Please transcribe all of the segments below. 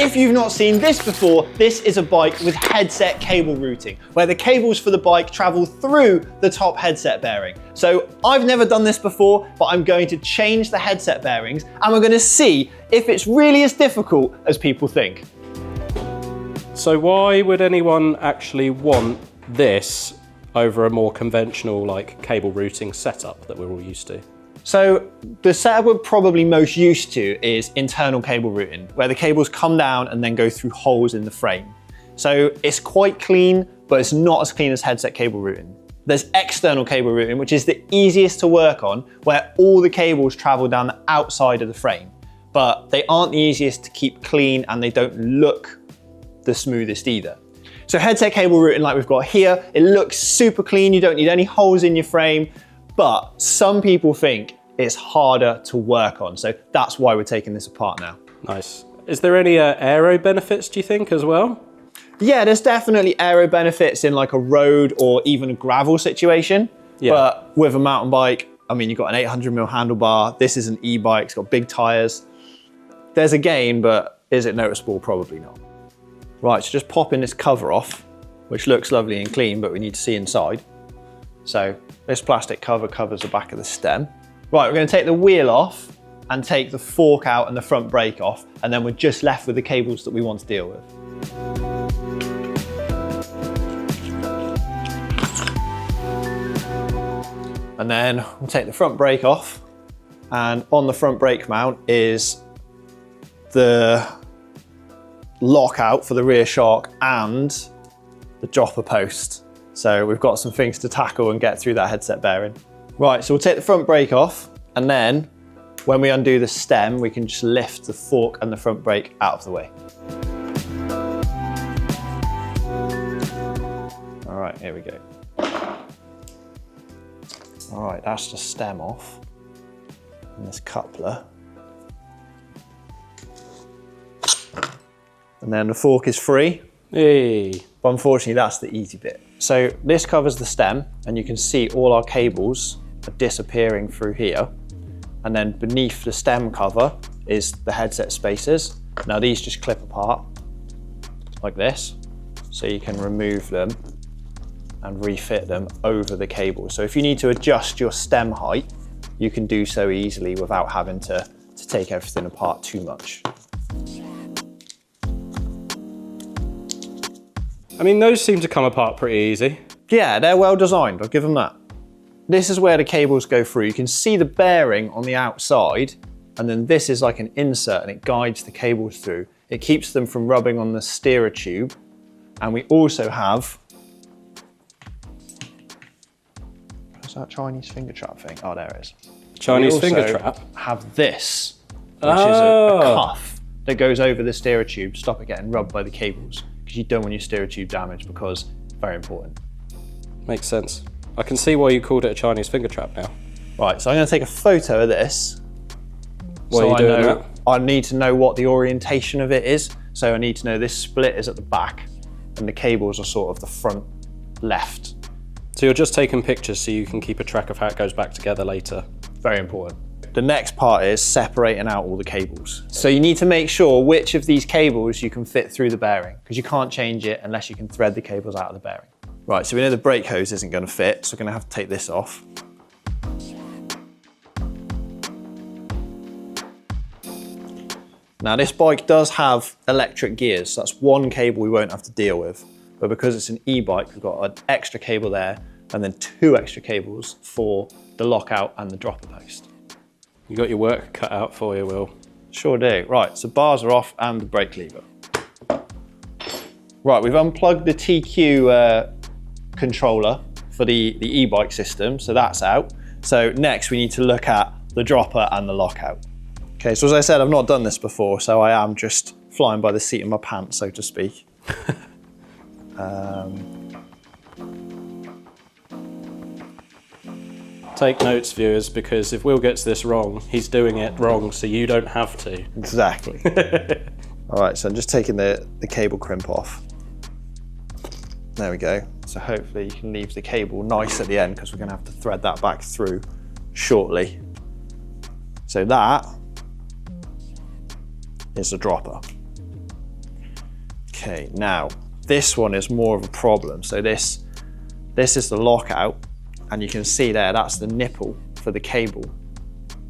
If you've not seen this before, this is a bike with headset cable routing, where the cables for the bike travel through the top headset bearing. So I've never done this before, but I'm going to change the headset bearings and we're going to see if it's really as difficult as people think. So why would anyone actually want this over a more conventional like cable routing setup that we're all used to? So the setup we're probably most used to is internal cable routing, where the cables come down and then go through holes in the frame. So it's quite clean, but it's not as clean as headset cable routing. There's external cable routing, which is the easiest to work on, where all the cables travel down the outside of the frame, but they aren't the easiest to keep clean and they don't look the smoothest either. So headset cable routing like we've got here, it looks super clean, you don't need any holes in your frame, but some people think it's harder to work on. So that's why we're taking this apart now. Nice. Is there any aero benefits, do you think, as well? Yeah, there's definitely aero benefits in like a road or even a gravel situation. Yeah. But with a mountain bike, I mean, you've got an 800mm handlebar. This is an e-bike, it's got big tires. There's a gain, but is it noticeable? Probably not. Right, so just popping this cover off, which looks lovely and clean, but we need to see inside. So this plastic cover covers the back of the stem. Right, we're going to take the wheel off and take the fork out and the front brake off, and then we're just left with the cables that we want to deal with. And then we'll take the front brake off, and on the front brake mount is the lockout for the rear shock and the dropper post. So we've got some things to tackle and get through that headset bearing. Right, so we'll take the front brake off, and then when we undo the stem, we can just lift the fork and the front brake out of the way. All right, here we go. All right, that's the stem off. And this coupler. And then the fork is free. Hey. But unfortunately, that's the easy bit. So this covers the stem, and you can see all our cables are disappearing through here. And then beneath the stem cover is the headset spacers. Now these just clip apart like this, so you can remove them and refit them over the cable. So if you need to adjust your stem height, you can do so easily without having to take everything apart too much. I mean, those seem to come apart pretty easy. Yeah, they're well designed, I'll give them that. This is where the cables go through. You can see the bearing on the outside, and then this is like an insert and it guides the cables through. It keeps them from rubbing on the steerer tube. And we also have, what's that Chinese finger trap thing? Oh, there it is. Chinese finger trap? Have this, which is a cuff that goes over the steerer tube, stop it getting rubbed by the cables, because you don't want your steerer tube damaged, because very important. Makes sense. I can see why you called it a Chinese finger trap now. Right, so I'm going to take a photo of this. Why are you doing that? I need to know what the orientation of it is. So I need to know this split is at the back and the cables are sort of the front left. So you're just taking pictures so you can keep a track of how it goes back together later. Very important. The next part is separating out all the cables. So you need to make sure which of these cables you can fit through the bearing, because you can't change it unless you can thread the cables out of the bearing. Right, so we know the brake hose isn't going to fit, so we're going to have to take this off. Now this bike does have electric gears, so that's one cable we won't have to deal with. But because it's an e-bike, we've got an extra cable there, and then 2 extra cables for the lockout and the dropper post. You got your work cut out for you, Will. Sure do. Right, so bars are off and the brake lever. Right, we've unplugged the TQ controller for the e-bike system, so that's out. So next we need to look at the dropper and the lockout. Okay, so as I said, I've not done this before, so I am just flying by the seat of my pants, so to speak. Take notes, viewers, because if Will gets this wrong, he's doing it wrong, so you don't have to. Exactly. All right, so I'm just taking the cable crimp off. There we go. So hopefully you can leave the cable nice at the end, because we're going to have to thread that back through shortly. So that is the dropper. Okay, now this one is more of a problem. So this is the lockout, and you can see there, that's the nipple for the cable.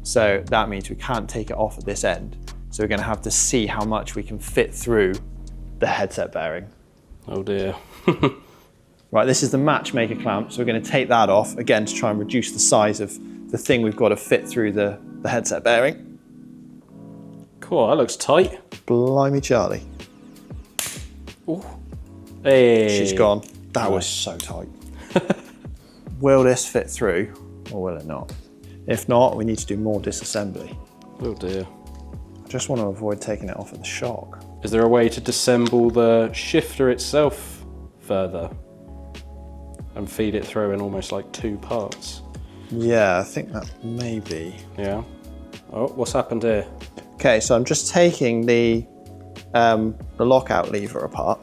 So that means we can't take it off at this end. So we're going to have to see how much we can fit through the headset bearing. Oh dear. Right, this is the matchmaker clamp, so we're going to take that off, again, to try and reduce the size of the thing we've got to fit through the headset bearing. Cool, that looks tight. Blimey Charlie. Ooh. Hey. She's gone. That was so tight. Will this fit through, or will it not? If not, we need to do more disassembly. Oh dear. I just want to avoid taking it off at the shock. Is there a way to disassemble the shifter itself further and feed it through in almost like 2 parts? Yeah, I think that may be. Yeah. Oh, what's happened here? Okay, so I'm just taking the lockout lever apart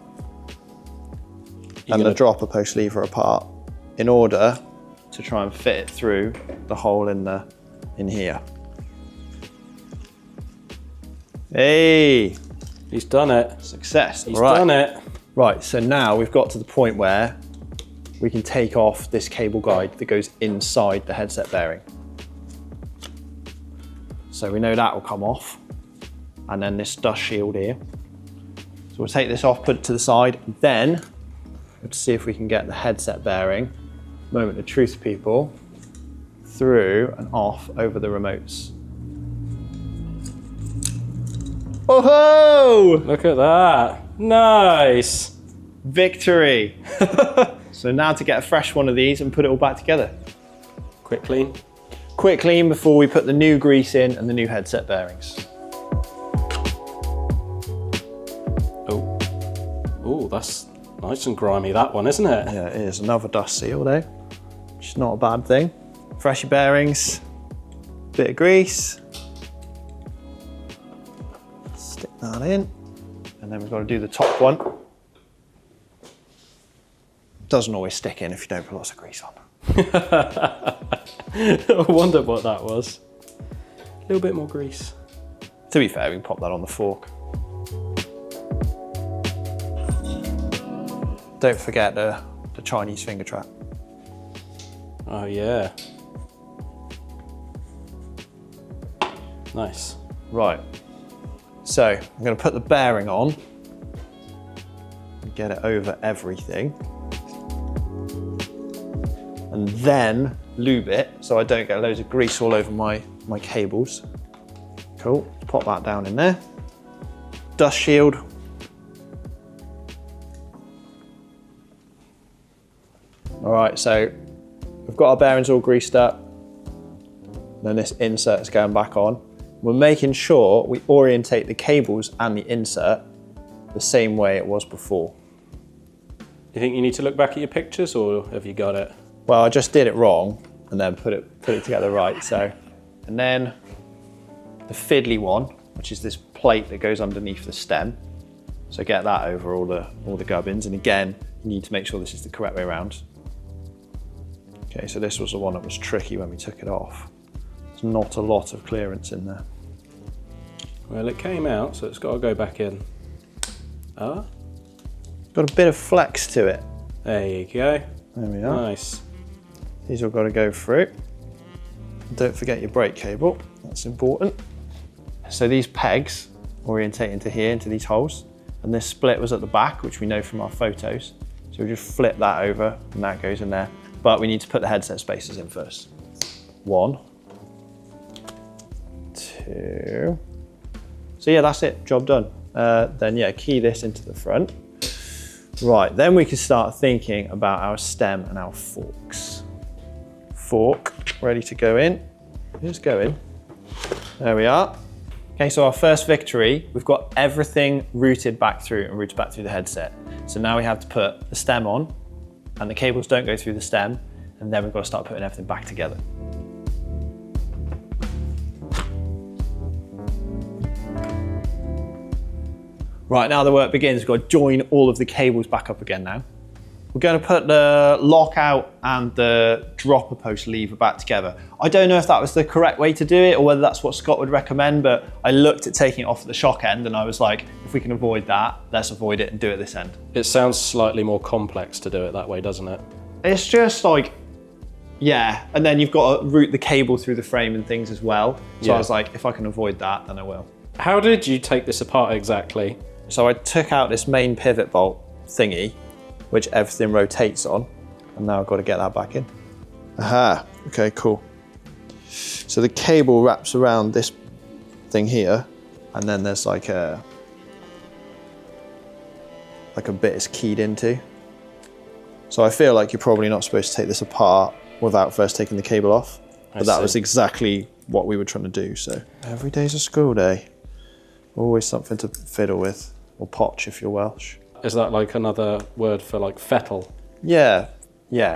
and the dropper post lever apart in order to try and fit it through the hole in here. Hey! He's done it. Success. He's done it. Right, so now we've got to the point where we can take off this cable guide that goes inside the headset bearing. So we know that will come off. And then this dust shield here. So we'll take this off, put it to the side, then let's see if we can get the headset bearing, moment of truth people, through and off over the remotes. Oh-ho! Look at that. Nice. Victory. So now to get a fresh one of these and put it all back together. Quick clean. Quick clean before we put the new grease in and the new headset bearings. Oh. Oh, that's nice and grimy, that one, isn't it? Yeah, it is. Another dust seal though, which is not a bad thing. Freshy bearings, bit of grease. Stick that in. And then we've got to do the top one. Doesn't always stick in if you don't put lots of grease on. I wonder what that was. A little bit more grease. To be fair, we can pop that on the fork. Don't forget the Chinese finger trap. Oh yeah. Nice. Right. So I'm going to put the bearing on and get it over everything. And then lube it so I don't get loads of grease all over my cables. Cool, pop that down in there. Dust shield. All right, so we've got our bearings all greased up. Then this insert is going back on. We're making sure we orientate the cables and the insert the same way it was before. You think you need to look back at your pictures, or have you got it? Well, I just did it wrong and then put it together right. So, and then the fiddly one, which is this plate that goes underneath the stem. So get that over all the gubbins. And again, you need to make sure this is the correct way around. Okay, so this was the one that was tricky when we took it off. There's not a lot of clearance in there. Well, it came out, so it's got to go back in. Ah, Got a bit of flex to it. there you go. There we are. Nice. These all got to go through. Don't forget your brake cable, that's important. So these pegs orientate into here, into these holes, and this split was at the back, which we know from our photos. So we just flip that over and that goes in there. But we need to put the headset spacers in first. 1, 2. So yeah, that's it, job done. Then yeah, key this into the front. Right, then we can start thinking about our stem and our forks. Fork, ready to go in. Just go in. There we are. Okay, so our first victory, we've got everything routed back through and routed back through the headset. So now we have to put the stem on, and the cables don't go through the stem, and then we've got to start putting everything back together. Right, now the work begins. We've got to join all of the cables back up again now. We're going to put the lockout and the dropper post lever back together. I don't know if that was the correct way to do it or whether that's what Scott would recommend, but I looked at taking it off at the shock end and I was like, if we can avoid that, let's avoid it and do it this end. It sounds slightly more complex to do it that way, doesn't it? It's just like, yeah, and then you've got to route the cable through the frame and things as well. So I was like, if I can avoid that, then I will. How did you take this apart exactly? So I took out this main pivot bolt thingy, which everything rotates on, and now I've got to get that back in. Aha, okay, cool. So the cable wraps around this thing here, and then there's like a bit it's keyed into. So I feel like you're probably not supposed to take this apart without first taking the cable off, but that was exactly what we were trying to do, so. Every day's a school day. Always something to fiddle with, or potch if you're Welsh. Is that like another word for like fettle? Yeah,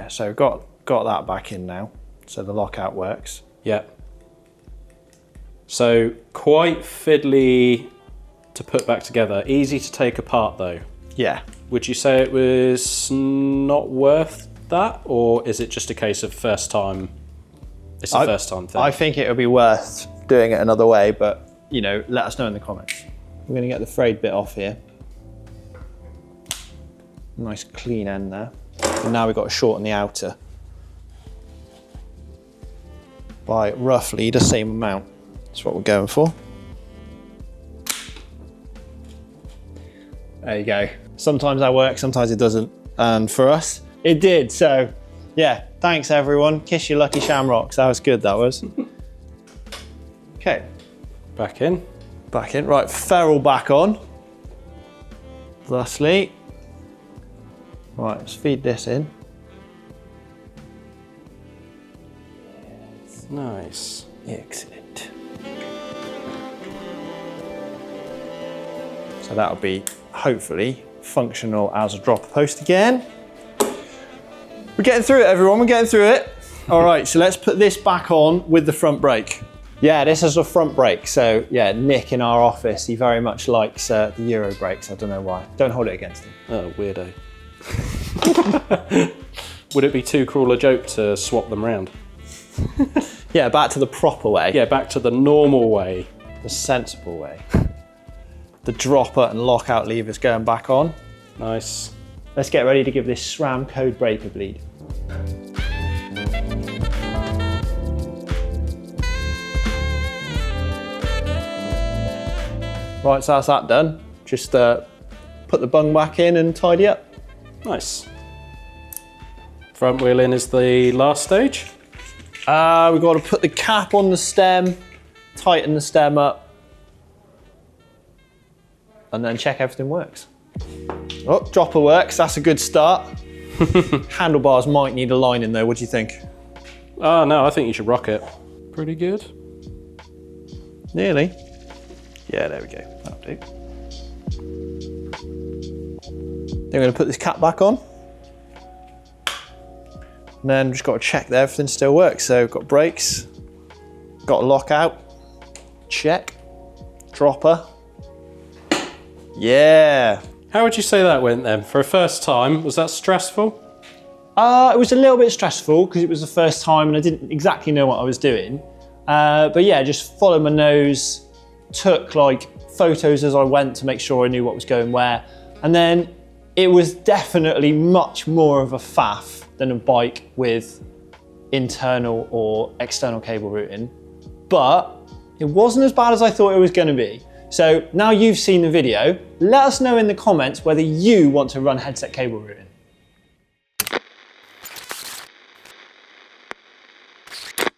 so got that back in now, so the lockout works. Yeah. So quite fiddly to put back together, easy to take apart though. Yeah. Would you say it was not worth that, or is it just a case of first time? It's a first time thing. I think it would be worth doing it another way, but you know, let us know in the comments. We're going to get the frayed bit off here. Nice clean end there. And now we've got to shorten the outer by roughly the same amount. That's what we're going for. There you go. Sometimes that works, sometimes it doesn't. And for us, it did. So yeah, thanks everyone. Kiss your lucky shamrocks. That was good, that was. Okay. Back in. Back in. Right, ferrule back on. Thusly. Right, let's feed this in. Nice. Excellent. So that'll be hopefully functional as a dropper post again. We're getting through it, everyone. We're getting through it. All right, so let's put this back on with the front brake. Yeah, this is a front brake. So yeah, Nick in our office, he very much likes the Euro brakes. I don't know why. Don't hold it against him. Oh, weirdo. Would it be too cruel a joke to swap them round? Yeah, back to the proper way. Yeah, back to the normal way. The sensible way. The dropper and lockout levers going back on. Nice. Let's get ready to give this SRAM code breaker bleed. Right, so that's that done. Just put the bung back in and tidy up. Nice. Front wheel in is the last stage. We've got to put the cap on the stem, tighten the stem up, and then check everything works. Oh, dropper works, that's a good start. Handlebars might need a line in though, what do you think? Oh no, I think you should rock it. Pretty good. Nearly. Yeah, there we go, that'll do. Then we're going to put this cap back on. And then just got to check that everything still works. So got brakes, got a lockout, check, dropper. Yeah. How would you say that went then? For a first time, was that stressful? It was a little bit stressful because it was the first time and I didn't exactly know what I was doing. But yeah, just followed my nose, took like photos as I went to make sure I knew what was going where. And then it was definitely much more of a faff than a bike with internal or external cable routing, but it wasn't as bad as I thought it was going to be. So now you've seen the video, let us know in the comments whether you want to run headset cable routing.